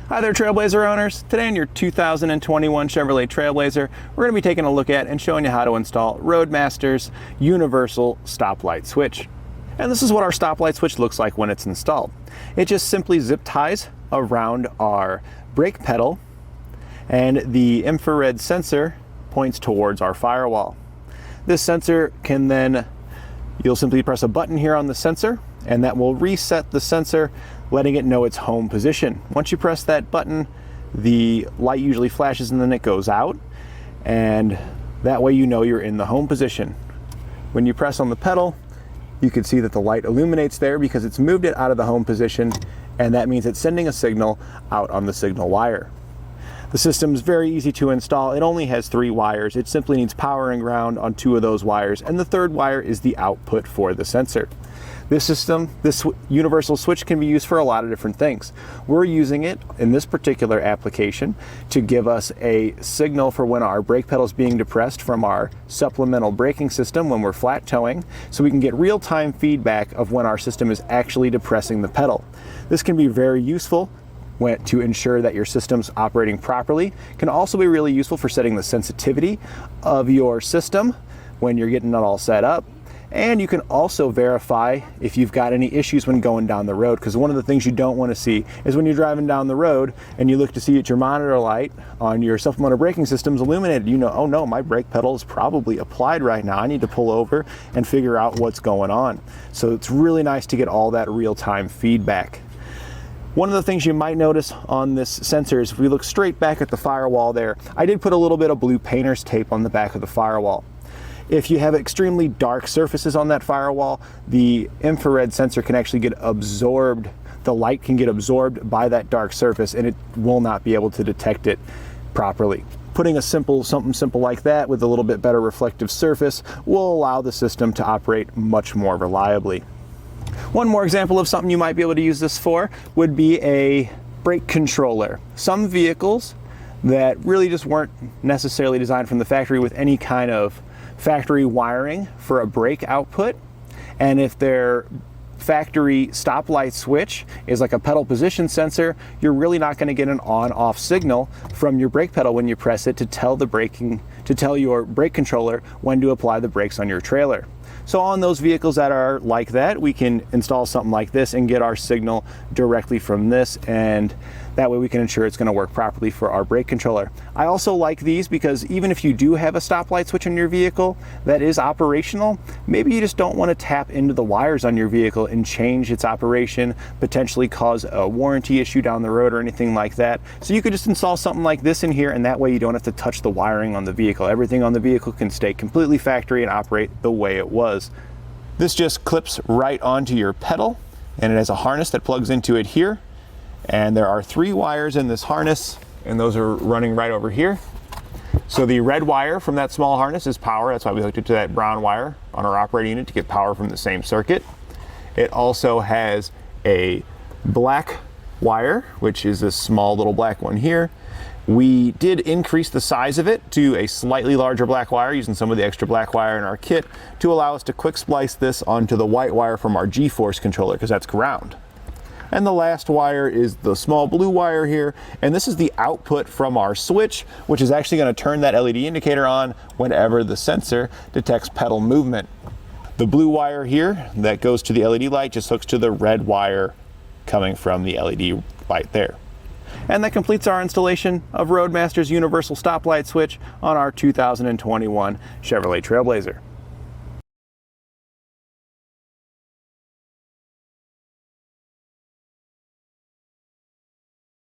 Hi there, Trailblazer owners. Today in your 2021 Chevrolet Trailblazer, we're going to be taking a look at and showing you how to install Roadmaster's universal stoplight switch. And this is what our stoplight switch looks like when it's installed. It just simply zip ties around our brake pedal, and the infrared sensor points towards our firewall. This sensor can then, you'll simply press a button here on the sensor, and that will reset the sensor, letting it know its home position. Once you press that button, the light usually flashes and then it goes out, and that way you know you're in the home position. When you press on the pedal, you can see that the light illuminates there because it's moved it out of the home position, and that means it's sending a signal out on the signal wire. The system is very easy to install. It only has 3 wires. It simply needs power and ground on 2 of those wires, and the 3rd wire is the output for the sensor. This universal switch can be used for a lot of different things. We're using it in this particular application to give us a signal for when our brake pedal is being depressed from our supplemental braking system when we're flat towing, so we can get real-time feedback of when our system is actually depressing the pedal. This can be very useful to ensure that your system's operating properly. It can also be really useful for setting the sensitivity of your system when you're getting it all set up. And you can also verify if you've got any issues when going down the road, because one of the things you don't want to see is when you're driving down the road and you look to see that your monitor light on your supplemental braking system is illuminated. You know, oh no, my brake pedal is probably applied right now. I need to pull over and figure out what's going on. So it's really nice to get all that real-time feedback. One of the things you might notice on this sensor is if we look straight back at the firewall there, I did put a little bit of blue painter's tape on the back of the firewall. If you have extremely dark surfaces on that firewall, the infrared sensor can actually get absorbed. The light can get absorbed by that dark surface, and it will not be able to detect it properly. Putting something simple like that with a little bit better reflective surface will allow the system to operate much more reliably. One more example of something you might be able to use this for would be a brake controller. Some vehicles that really just weren't necessarily designed from the factory with any kind of factory wiring for a brake output, and if their factory stoplight switch is like a pedal position sensor, you're really not going to get an on-off signal from your brake pedal when you press it to tell your brake controller when to apply the brakes on your trailer. So on those vehicles that are like that, we can install something like this and get our signal directly from this, and that way we can ensure it's going to work properly for our brake controller. I also like these because even if you do have a stoplight switch in your vehicle that is operational, maybe you just don't want to tap into the wires on your vehicle and change its operation, potentially cause a warranty issue down the road or anything like that. So you could just install something like this in here, and that way you don't have to touch the wiring on the vehicle. Everything on the vehicle can stay completely factory and operate the way it was. This just clips right onto your pedal, and it has a harness that plugs into it here. And there are 3 wires in this harness, and those are running right over here. So the red wire from that small harness is power. That's why we hooked it to that brown wire on our operating unit to get power from the same circuit. It also has a black wire, which is this small little black one here. We did increase the size of it to a slightly larger black wire using some of the extra black wire in our kit to allow us to quick splice this onto the white wire from our G-force controller, because that's ground. And the last wire is the small blue wire here, and this is the output from our switch, which is actually going to turn that LED indicator on whenever the sensor detects pedal movement. The blue wire here that goes to the LED light just hooks to the red wire coming from the LED light there. And that completes our installation of Roadmaster's universal stoplight switch on our 2021 Chevrolet Trailblazer.